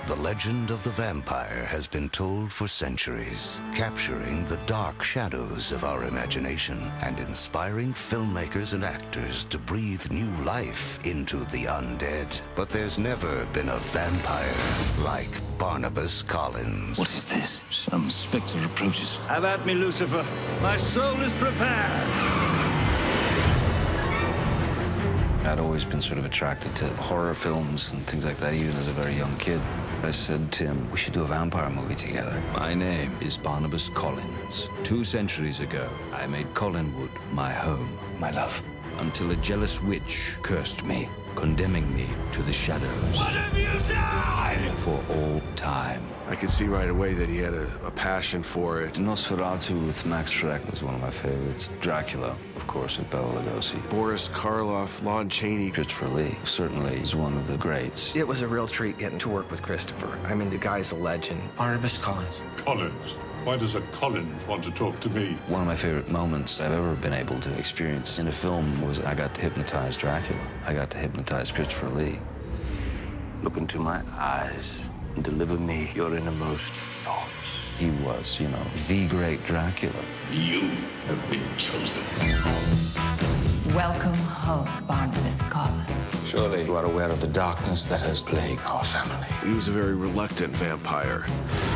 The legend of the vampire has been told for centuries, capturing the dark shadows of our imagination and inspiring filmmakers and actors to breathe new life into the undead. But there's never been a vampire like Barnabas Collins. What is this? Some spectre approaches. Have at me, Lucifer. My soul is prepared. I'd always been sort of attracted to horror films and things like that, even as a very young kid. I said, Tim, we should do a vampire movie together. My name is Barnabas Collins. 2 centuries ago, I made Collinwood my home, My love. until a jealous witch cursed me, condemning me to the shadows. What have you done? For all time. I could see right away that he had a passion for it. Nosferatu with Max Schreck was one of my favorites. Dracula, of course, with Bela Lugosi. Boris Karloff, Lon Chaney. Christopher Lee certainly is one of the greats. It was a real treat getting to work with Christopher. I mean, the guy's a legend. Barnabas Collins. Collins? Why does a Collins want to talk to me? One of my favorite moments I've ever been able to experience in a film was I got to hypnotize Dracula. I got to hypnotize Christopher Lee. Look into my eyes and deliver me your innermost thoughts. He was, the great Dracula. You have been chosen. Welcome home, Barnabas Collins. Surely you are aware of the darkness that has plagued our family. He was a very reluctant vampire.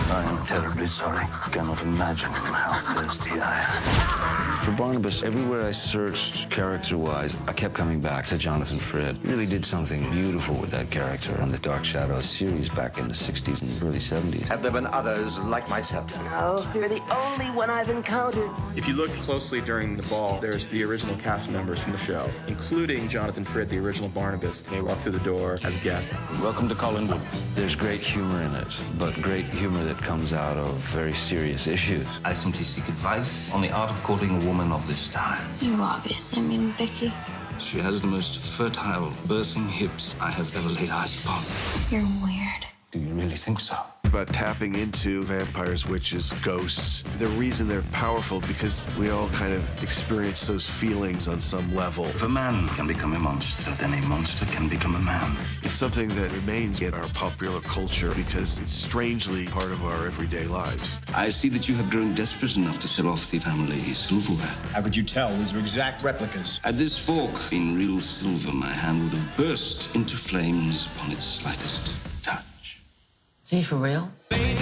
I am terribly sorry. I cannot imagine how thirsty I am. For Barnabas, everywhere I searched character-wise, I kept coming back to Jonathan Frid. He really did something beautiful with that character on the Dark Shadows series back in the 60s and early 70s. Have there been others like myself? No, you're the only one I've encountered. If you look closely during the ball, there's the original cast members from the show, including Jonathan Frid, the original Barnabas. They walk through the door as guests. Welcome to Collinwood. There's great humor in it, but great humor that comes out of very serious issues. I simply seek advice on the art of courting a woman of this time. You obviously mean Vicky. She has the most fertile birthing hips I have ever laid eyes upon. You're weird. Do you really think so? About tapping into vampires, witches, ghosts. The reason they're powerful because we all kind of experience those feelings on some level. If a man can become a monster, then a monster can become a man. It's something that remains in our popular culture because it's strangely part of our everyday lives. I see that you have grown desperate enough to sell off the family silverware. How could you tell? These are exact replicas. Had this fork been real silver, my hand would have burst into flames upon its slightest touch. Is he for real? Baby,